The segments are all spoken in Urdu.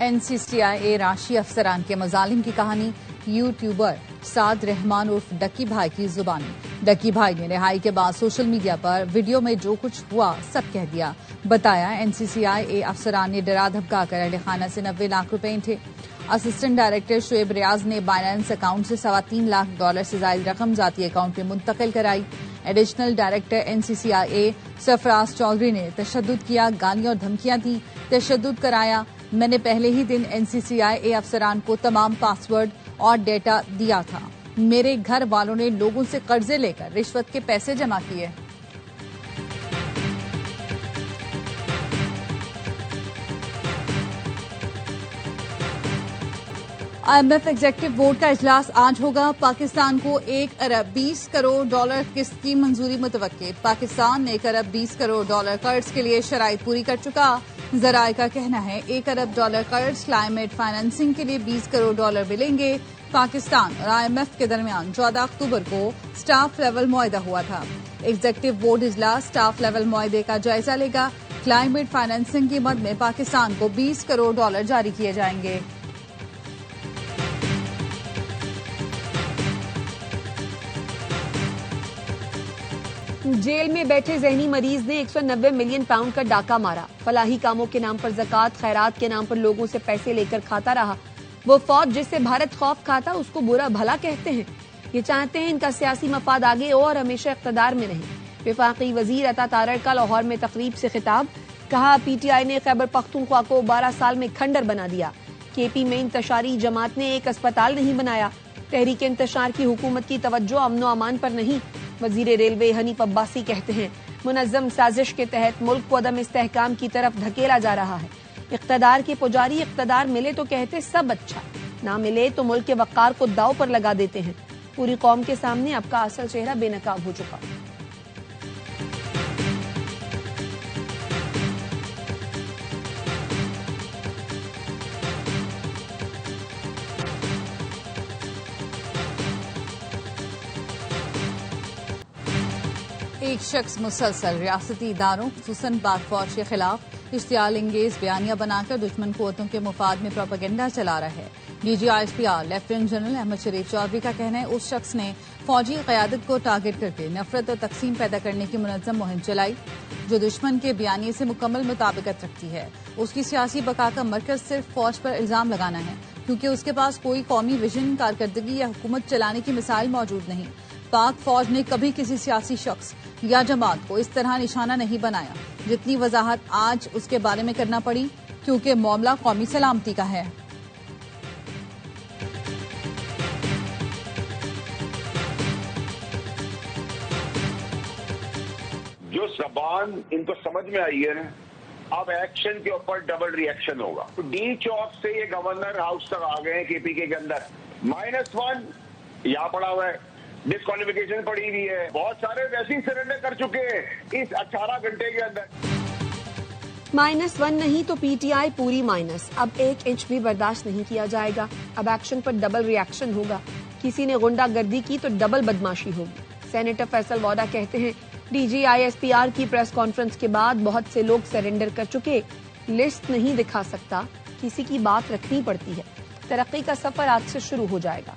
NCCIA راشی افسران کے مظالم کی کہانی یوٹیوبر سعد رحمان عرف ڈکی بھائی کی زبانی۔ ڈکی بھائی نے رہائی کے بعد سوشل میڈیا پر ویڈیو میں جو کچھ ہوا سب کہہ دیا۔ بتایا NCCIA افسران نے ڈرا دھمکا کر اہل خانہ سے 90 لاکھ روپے انٹھے۔ اسسٹنٹ ڈائریکٹر شعیب ریاض نے بائنانس اکاؤنٹ سے $3.25 لاکھ سے زائد رقم ذاتی اکاؤنٹ میں منتقل کرائی۔ ایڈیشنل ڈائریکٹر NCCIA سرفراز چودھری نے تشدد کیا، گالیاں اور دھمکیاں دی، تشدد کرایا۔ میں نے پہلے ہی دن NCCIA افسران کو تمام پاس ورڈ اور ڈیٹا دیا تھا۔ میرے گھر والوں نے لوگوں سے قرضے لے کر رشوت کے پیسے جمع کیے۔ IMF ایگزیکٹو بورڈ کا اجلاس آج ہوگا۔ پاکستان کو $1 ارب 20 کروڑ قسط کی منظوری متوقع۔ پاکستان $1 ارب 20 کروڑ قرض کے لیے شرائط پوری کر چکا۔ ذرائع کا کہنا ہے $1 ارب قرض کلائمیٹ فائنانسنگ کے لیے $20 کروڑ ملیں گے۔ پاکستان اور IMF کے درمیان 14 اکتوبر کو سٹاف لیول معاہدہ ہوا تھا۔ ایگزیکٹو بورڈ اجلاس سٹاف لیول معاہدے کا جائزہ لے گا۔ کلائمیٹ فائنانسنگ کی مد میں پاکستان کو $20 کروڑ جاری کیے جائیں گے۔ جیل میں بیٹھے ذہنی مریض نے 190 ملین پاؤنڈ کا ڈاکہ مارا۔ فلاحی کاموں کے نام پر زکوٰۃ، خیرات کے نام پر لوگوں سے پیسے لے کر کھاتا رہا۔ وہ فوج جس سے بھارت خوف کھاتا اس کو برا بھلا کہتے ہیں۔ یہ چاہتے ہیں ان کا سیاسی مفاد آگے اور ہمیشہ اقتدار میں رہے۔ وفاقی وزیر عطا تارڑ کا لاہور میں تقریب سے خطاب، کہا PTI نے خیبر پختونخوا کو 12 سال میں کھنڈر بنا دیا۔ KP میں انتشاری جماعت نے ایک اسپتال نہیں بنایا۔ تحریک انتشار کی حکومت کی توجہ امن و امان پر نہیں۔ وزیر ریلوے حنیف عباسی کہتے ہیں منظم سازش کے تحت ملک کو عدم استحکام کی طرف دھکیلا جا رہا ہے۔ اقتدار کے پجاری اقتدار ملے تو کہتے سب اچھا، نہ ملے تو ملک کے وقار کو داؤ پر لگا دیتے ہیں۔ پوری قوم کے سامنے اب کا اصل چہرہ بے نقاب ہو چکا۔ ایک شخص مسلسل ریاستی اداروں خصوصاً پاک فوج کے خلاف اشتعال انگیز بیانیاں بنا کر دشمن قوتوں کے مفاد میں پروپیگنڈا چلا رہا ہے۔ DG ISPR lieutenant general Ahmed Sharif Chaudhry کا کہنا ہے اس شخص نے فوجی قیادت کو ٹارگٹ کر کے نفرت اور تقسیم پیدا کرنے کی منظم مہم چلائی جو دشمن کے بیانیے سے مکمل مطابقت رکھتی ہے۔ اس کی سیاسی بقا کا مرکز صرف فوج پر الزام لگانا ہے کیونکہ اس کے پاس کوئی قومی ویژن، کارکردگی یا حکومت چلانے کی مثال موجود نہیں۔ پاک فوج نے کبھی کسی سیاسی شخص یا جماعت کو اس طرح نشانہ نہیں بنایا جتنی وضاحت آج اس کے بارے میں کرنا پڑی کیونکہ معاملہ قومی سلامتی کا ہے۔ جو زبان ان کو سمجھ میں آئی ہے اب ایکشن کے اوپر ڈبل ری ایکشن ہوگا۔ ڈی چوک سے یہ گورنر ہاؤس تک آ گئے ہیں KPK کے اندر -1 یہاں پڑا ہوا ہے، ڈسکوالیفیکیشن پڑی ہوئی ہے، بہت سارے ویسے ہی سرنڈر کر چکے ہیں اس 18 گھنٹے کے اندر۔ -1 نہیں تو PTI پوری مائنس۔ اب 1 انچ بھی برداشت نہیں کیا جائے گا۔ اب ایکشن پر ڈبل ری ایکشن ہوگا۔ کسی نے غنڈہ گردی کی تو ڈبل بدماشی ہوگی۔ سینیٹر فیصل ووڈا کہتے ہیں DG ISPR کی پریس کانفرنس کے بعد بہت سے لوگ سرنڈر کر چکے، لسٹ نہیں دکھا سکتا، کسی کی بات رکھنی پڑتی ہے۔ ترقی کا سفر آج سے شروع ہو جائے گا۔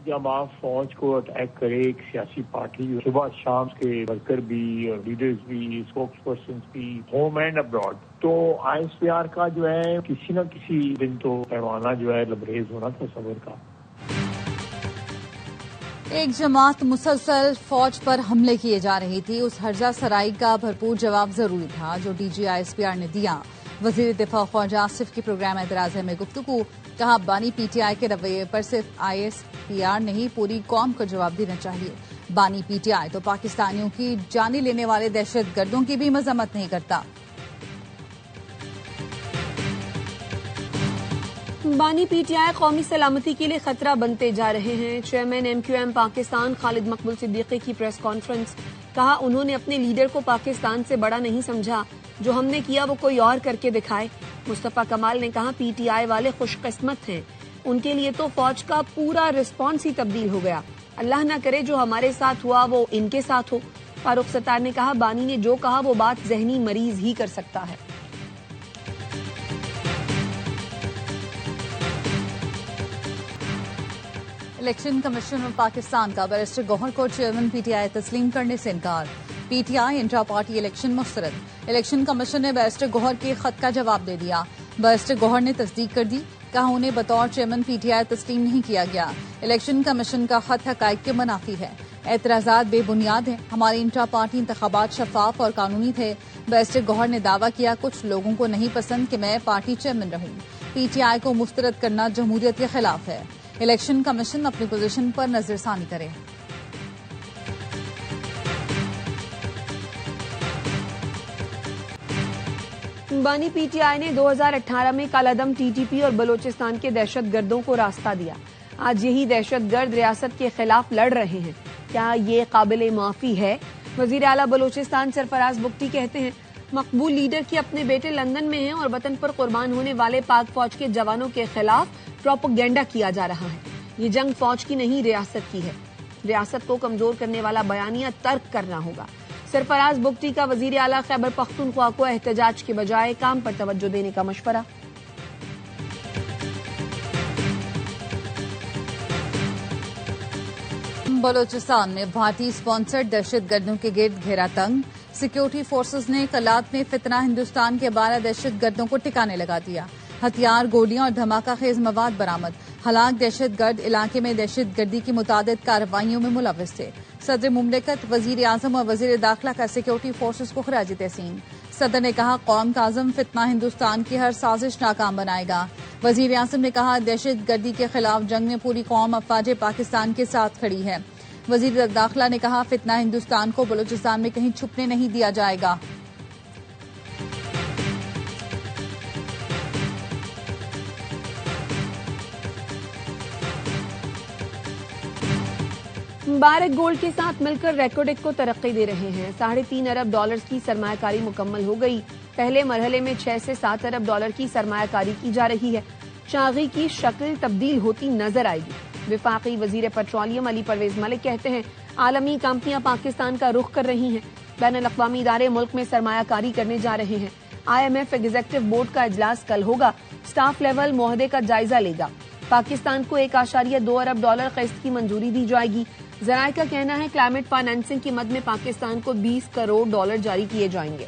جب آپ فوج کو اٹیک کرے ایک سیاسی پارٹی، صبح شام کے ورکر بھی اور لیڈرز بھی، اسپوکس پرسنز بھی، ہوم اینڈ ابراڈ، تو ISPR کا جو ہے کسی نہ کسی دن تو پیمانہ جو ہے لبریز ہونا تھا صبر کا۔ ایک جماعت مسلسل فوج پر حملے کیے جا رہی تھی، اس ہرزہ سرائی کا بھرپور جواب ضروری تھا جو DG ISPR نے دیا۔ وزیر دفاع خواجہ آصف کی پروگرام اعتراض میں گفتگو، کہا بانی PTI کے رویے پر صرف ISPR نہیں پوری قوم کو جواب دینا چاہیے۔ بانی PTI تو پاکستانیوں کی جانیں لینے والے دہشت گردوں کی بھی مذمت نہیں کرتا۔ بانی PTI قومی سلامتی کے لیے خطرہ بنتے جا رہے ہیں۔ چیئرمین MQM پاکستان خالد مقبول صدیقی کی پریس کانفرنس، کہا انہوں نے اپنے لیڈر کو پاکستان سے بڑا نہیں سمجھا، جو ہم نے کیا وہ کوئی اور کر کے دکھائے۔ مصطفیٰ کمال نے کہا PTI والے خوش قسمت ہیں، ان کے لیے تو فوج کا پورا رسپانس ہی تبدیل ہو گیا۔ اللہ نہ کرے جو ہمارے ساتھ ہوا وہ ان کے ساتھ ہو۔ فاروق ستار نے کہا بانی نے جو کہا وہ بات ذہنی مریض ہی کر سکتا ہے۔ الیکشن کمیشن آف پاکستان کا بیرسٹر گوہر کو چیئرمین پی ٹی آئی تسلیم کرنے سے انکار، P T I intra party election مسترد۔ الیکشن کمیشن نے بیرسٹر گوہر کے خط کا جواب دے دیا، بیرسٹر گوہر نے تصدیق کر دی، کہا انہیں بطور چیئرمین پی ٹی آئی تسلیم نہیں کیا گیا۔ الیکشن کمیشن کا خط حقائق کے منافی ہے، اعتراضات بے بنیاد ہیں، ہمارے انٹرا پارٹی انتخابات شفاف اور قانونی تھے۔ بیرسٹر گوہر نے دعویٰ کیا کچھ لوگوں کو نہیں پسند کہ میں پارٹی چیئرمین رہوں، پی ٹی آئی کو مسترد کرنا جمہوریت کے خلاف ہے، الیکشن کمیشن اپنی پوزیشن پر نظر ثانی کرے۔ بانی پی ٹی آئی نے 2018 میں کالعدم ٹی ٹی پی اور بلوچستان کے دہشت گردوں کو راستہ دیا۔ آج یہی دہشت گرد ریاست کے خلاف لڑ رہے ہیں، کیا یہ قابل معافی ہے؟ وزیر اعلیٰ بلوچستان سرفراز بگٹی کہتے ہیں مقبول لیڈر کی اپنے بیٹے لندن میں ہیں اور وطن پر قربان ہونے والے پاک فوج کے جوانوں کے خلاف پروپیگنڈا کیا جا رہا ہے۔ یہ جنگ فوج کی نہیں ریاست کی ہے، ریاست کو کمزور کرنے والا بیانیہ ترک کرنا ہوگا۔ سرفراز بگٹی کا وزیر اعلیٰ خیبر پختونخوا کو احتجاج کے بجائے کام پر توجہ دینے کا مشورہ۔ بلوچستان میں بھارتی اسپانسرڈ دہشت گردوں کے گرد گھیرا تنگ، سیکورٹی فورسز نے کلات میں فتنہ ہندوستان کے 12 دہشت گردوں کو ٹکانے لگا دیا، ہتھیار، گولیاں اور دھماکہ خیز مواد برآمد، ہلاک دہشت گرد علاقے میں دہشت گردی کی متعدد کارروائیوں میں ملوث تھے۔ صدر مملکت، وزیر اعظم اور وزیر داخلہ کا سیکورٹی فورسز کو خراج تحسین۔ صدر نے کہا قوم کا عزم فتنہ ہندوستان کی ہر سازش ناکام بنائے گا۔ وزیر اعظم نے کہا دہشت گردی کے خلاف جنگ میں پوری قوم افواج پاکستان کے ساتھ کھڑی ہے۔ وزیر داخلہ نے کہا فتنہ ہندوستان کو بلوچستان میں کہیں چھپنے نہیں دیا جائے گا۔ مبارک گولڈ کے ساتھ مل کر ریکوڈک کو ترقی دے رہے ہیں۔ $3.5 ارب کی سرمایہ کاری مکمل ہو گئی۔ پہلے مرحلے میں 6 سے 7 ارب ڈالر کی سرمایہ کاری کی جا رہی ہے۔ چاغی کی شکل تبدیل ہوتی نظر آئے گی۔ وفاقی وزیر پیٹرولیم علی پرویز ملک کہتے ہیں عالمی کمپنیاں پاکستان کا رخ کر رہی ہیں، بین الاقوامی ادارے ملک میں سرمایہ کاری کرنے جا رہے ہیں۔ IMF ایگزیکٹو بورڈ کا اجلاس کل ہوگا، سٹاف لیول معاہدے کا جائزہ لے گا۔ پاکستان کو $1.2 ارب قسط کی منظوری دی جائے گی۔ ذرائع کا کہنا ہے کلائمیٹ فائنانسنگ کی مد میں پاکستان کو $20 کروڑ جاری کیے جائیں گے۔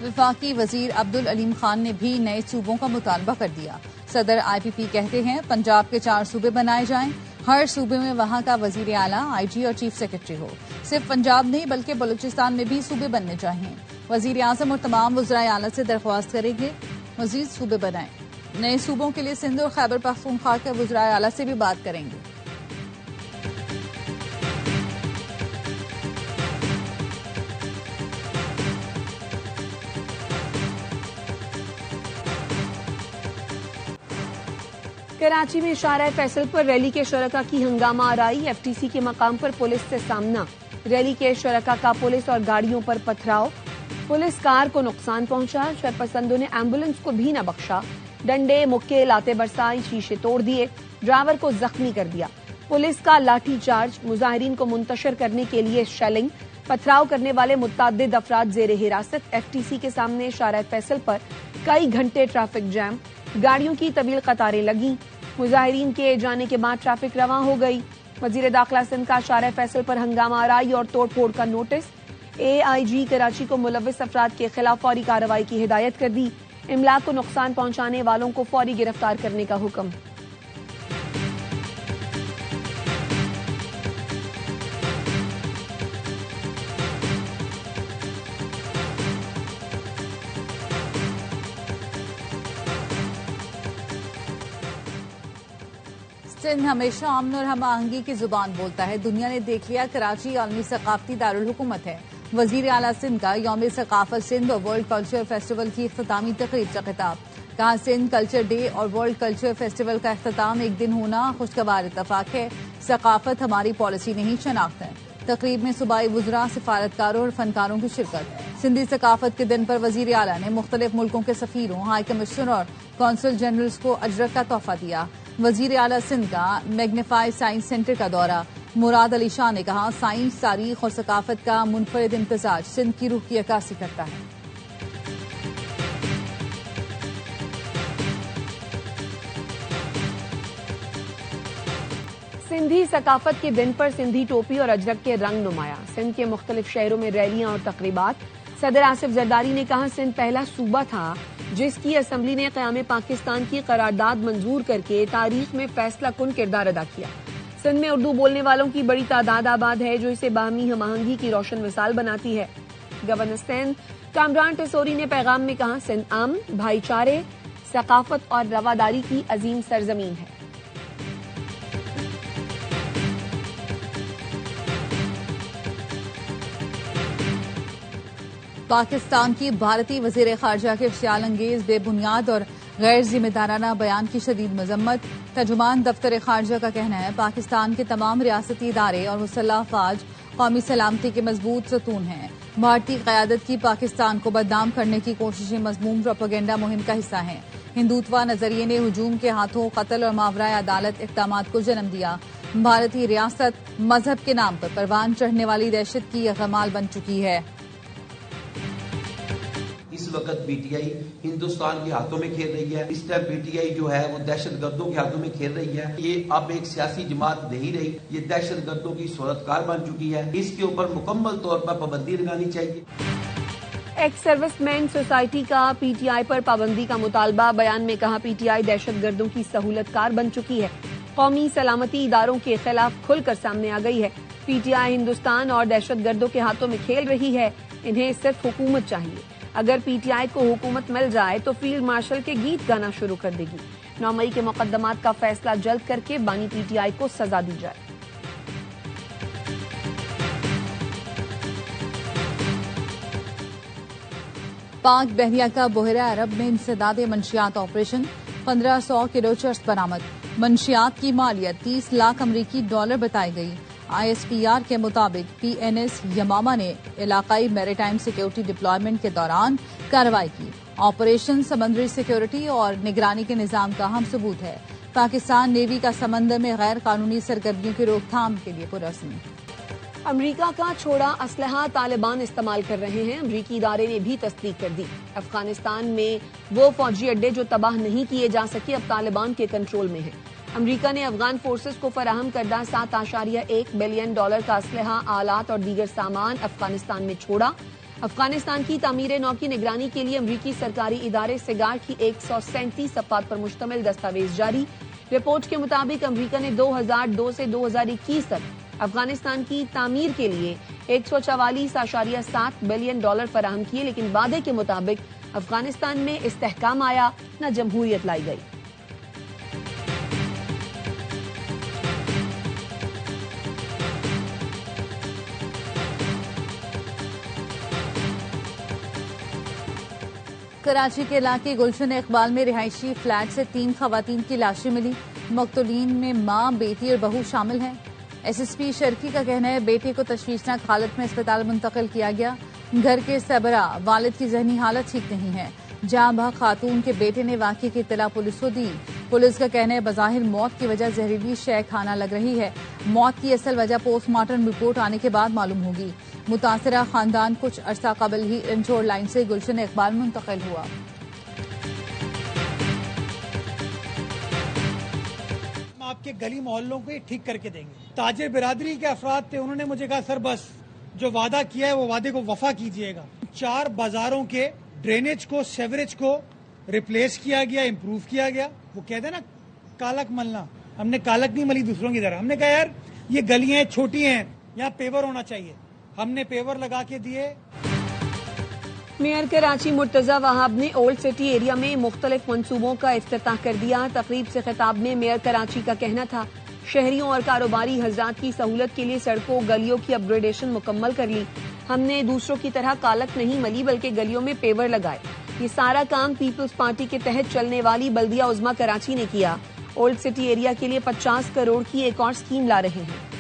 وفاقی وزیر عبدالعلیم خان نے بھی نئے صوبوں کا مطالبہ کر دیا۔ صدر IPP کہتے ہیں پنجاب کے 4 صوبے بنائے جائیں، ہر صوبے میں وہاں کا وزیر اعلیٰ، IG اور چیف سیکرٹری ہو۔ صرف پنجاب نہیں بلکہ بلوچستان میں بھی صوبے بننے چاہیے۔ وزیر اعظم اور تمام وزرائے اعلیٰ سے درخواست کریں گے مزید صوبے بنائیں۔ نئے صوبوں کے لیے سندھ اور خیبر پختونخوا کے وزرائے اعلیٰ سے بھی بات کریں گے۔ کراچی میں شارع فیصل پر ریلی کے شرکاء کی ہنگامہ آرائی، FTC کے مقام پر پولیس سے سامنا، ریلی کے شرکاء کا پولیس اور گاڑیوں پر پتھراؤ، پولیس کار کو نقصان پہنچا، شرپسندوں نے ایمبولینس کو بھی نہ بخشا، ڈنڈے، مکے، لاتے برسائی، شیشے توڑ دیے، ڈرائیور کو زخمی کر دیا، پولیس کا لاٹھی چارج، مظاہرین کو منتشر کرنے کے لیے شیلنگ، پتھراؤ کرنے والے متعدد افراد زیر حراست۔ FTC کے سامنے شارع فیصل پر کئی گھنٹے ٹریفک جام، گاڑیوں کی طویل قطاریں لگیں، مظاہرین کے جانے کے بعد ٹریفک رواں ہو گئی۔ وزیر داخلہ سندھ کا شارع فیصل پر ہنگامہ آرائی اور توڑ پھوڑ کا نوٹس، AIG کراچی کو ملوث افراد کے خلاف فوری کارروائی کی ہدایت کر دی، املاک کو نقصان پہنچانے والوں کو فوری گرفتار کرنے کا حکم۔ سندھ ہمیشہ امن اور ہم آہنگی کی زبان بولتا ہے، دنیا نے دیکھ لیا کراچی عالمی ثقافتی دارالحکومت ہے۔ وزیر اعلیٰ سندھ کا یوم ثقافت سندھ اور ورلڈ کلچر فیسٹیول کی اختتامی تقریب کا خطاب، کہا سندھ کلچر ڈے اور ورلڈ کلچر فیسٹیول کا اختتام ایک دن ہونا خوشگوار اتفاق ہے، ثقافت ہماری پالیسی نہیں شناخت ہے۔ تقریب میں صوبائی وزراء، سفارتکاروں اور فنکاروں کی شرکت۔ سندھی ثقافت کے دن پر وزیر اعلیٰ نے مختلف ملکوں کے سفیروں، ہائی کمشنر اور کونسل جنرلز کو اجرک کا تحفہ دیا۔ وزیر اعلیٰ سندھ کا میگنیفائی سائنس سینٹر کا دورہ، مراد علی شاہ نے کہا سائنس، تاریخ اور ثقافت کا منفرد امتزاج سندھ کی روح کی عکاسی کرتا ہے۔ سندھی ثقافت کے دن پر سندھی ٹوپی اور اجرک کے رنگ نمایاں، سندھ کے مختلف شہروں میں ریلیاں اور تقریبات۔ صدر آصف زرداری نے کہا سندھ پہلا صوبہ تھا جس کی اسمبلی نے قیام پاکستان کی قرارداد منظور کر کے تاریخ میں فیصلہ کن کردار ادا کیا۔ سندھ میں اردو بولنے والوں کی بڑی تعداد آباد ہے جو اسے باہمی ہم آہنگی کی روشن مثال بناتی ہے۔ گورنر سندھ کامران ٹیسوری نے پیغام میں کہا سندھ امن، بھائی چارے، ثقافت اور رواداری کی عظیم سرزمین ہے۔ پاکستان کی بھارتی وزیر خارجہ کے اشتعال انگیز، بے بنیاد اور غیر ذمہ دارانہ بیان کی شدید مذمت۔ ترجمان دفتر خارجہ کا کہنا ہے پاکستان کے تمام ریاستی ادارے اور مسلح افواج قومی سلامتی کے مضبوط ستون ہیں۔ بھارتی قیادت کی پاکستان کو بدنام کرنے کی کوششیں مذموم پروپیگنڈا مہم کا حصہ ہیں۔ ہندوتوا نظریے نے ہجوم کے ہاتھوں قتل اور ماورائے عدالت اقدامات کو جنم دیا۔ بھارتی ریاست مذہب کے نام پر پروان چڑھنے والی دہشت کی یرغمال بن چکی ہے۔ اس وقت پی ٹی آئی ہندوستان کے ہاتھوں میں کھیل رہی ہے۔ اس ٹائم پی ٹی آئی جو ہے وہ دہشت گردوں کے ہاتھوں میں کھیل رہی ہے۔ یہ اب ایک سیاسی جماعت نہیں رہی، یہ دہشت گردوں کی صورتکار بن چکی ہے۔ اس کے اوپر مکمل طور پر پابندی لگانی چاہیے۔ ایکس سروس مین سوسائٹی کا پی ٹی آئی پر پابندی کا مطالبہ، بیان میں کہا پی ٹی آئی دہشت گردوں کی سہولت کار بن چکی ہے، قومی سلامتی اداروں کے خلاف کھل کر سامنے آ گئی ہے۔ پی ٹی آئی ہندوستان اور دہشت گردوں کے ہاتھوں میں کھیل رہی ہے، انہیں صرف حکومت چاہیے۔ اگر پی ٹی آئی کو حکومت مل جائے تو فیلڈ مارشل کے گیت گانا شروع کر دے گی۔ 9 مئی کے مقدمات کا فیصلہ جلد کر کے بانی پی ٹی آئی کو سزا دی جائے۔ پاک بحریہ کا بحیرہ عرب میں انسداد منشیات آپریشن، 1500 کلو چرس برآمد۔ منشیات کی مالیت 30 لاکھ امریکی ڈالر بتائی گئی۔ آئی ایس پی آر کے مطابق پی این ایس یمامہ نے علاقائی میری ٹائم سیکیورٹی ڈپلائمنٹ کے دوران کارروائی کی۔ آپریشن سمندری سیکیورٹی اور نگرانی کے نظام کا اہم ثبوت ہے۔ پاکستان نیوی کا سمندر میں غیر قانونی سرگرمیوں کی روک تھام کے لیے پرعزم۔ امریکہ کا چھوڑا اسلحہ طالبان استعمال کر رہے ہیں، امریکی ادارے نے بھی تصدیق کر دی۔ افغانستان میں وہ فوجی اڈے جو تباہ نہیں کیے جا سکے اب طالبان کے کنٹرول میں ہیں۔ امریکہ نے افغان فورسز کو فراہم کردہ $7.1 بلین کا اسلحہ، آلات اور دیگر سامان افغانستان میں چھوڑا۔ افغانستان کی تعمیر نو کی نگرانی کے لیے امریکی سرکاری ادارے سیگار کی 137 صفحات پر مشتمل دستاویز جاری۔ رپورٹ کے مطابق امریکہ نے 2002 سے 2021 تک افغانستان کی تعمیر کے لیے $144.7 بلین فراہم کیے، لیکن وعدے کے مطابق افغانستان میں استحکام آیا نہ جمہوریت لائی گئی۔ کراچی کے علاقے گلشن اقبال میں رہائشی فلیٹ سے 3 خواتین کی لاشیں ملی۔ مقتولین میں ماں، بیٹی اور بہو شامل ہیں۔ ایس ایس پی شرکی کا کہنا ہے بیٹے کو تشویشناک حالت میں اسپتال منتقل کیا گیا۔ گھر کے سربراہ والد کی ذہنی حالت ٹھیک نہیں ہے۔ جاں بحق خاتون کے بیٹے نے واقعے کی اطلاع پولیس کو دی۔ پولیس کا کہنا ہے بظاہر موت کی وجہ زہریلی شے کھانا لگ رہی ہے۔ موت کی اصل وجہ پوسٹ مارٹم رپورٹ آنے کے بعد معلوم ہوگی۔ متاثرہ خاندان کچھ عرصہ قبل ہی رنچوڑ لائن سے گلشن اقبال منتقل ہوا۔ آپ کے گلی محلوں کو ٹھیک کر کے دیں گے۔ تاجر برادری کے افراد تھے، انہوں نے مجھے کہا سر بس جو وعدہ کیا ہے وہ وعدے کو وفا کیجئے گا۔ 4 بازاروں کے ڈرینیج کو، سیوریج کو ریپلیس کیا گیا، امپروو کیا گیا۔ وہ کہتے ہیں نا کالک ملنا، ہم نے کالک نہیں ملی دوسروں کی طرح۔ ہم نے کہا یار یہ گلیاں چھوٹی ہیں، یہاں پیور ہونا چاہیے، ہم نے پیور لگا کے دیے۔ میئر کراچی مرتضی وہاب نے اولڈ سٹی ایریا میں مختلف منصوبوں کا افتتاح کر دیا۔ تقریب سے خطاب میں میئر کراچی کا کہنا تھا شہریوں اور کاروباری حضرات کی سہولت کے لیے سڑکوں گلیوں کی اپ گریڈیشن مکمل کر لی۔ ہم نے دوسروں کی طرح کالک نہیں ملی بلکہ گلیوں میں پیور لگائے۔ یہ سارا کام پیپلز پارٹی کے تحت چلنے والی بلدیہ عظمیٰ کراچی نے کیا۔ اولڈ سٹی ایریا کے لیے 50 کروڑ کی ایک اور اسکیم لا رہے ہیں۔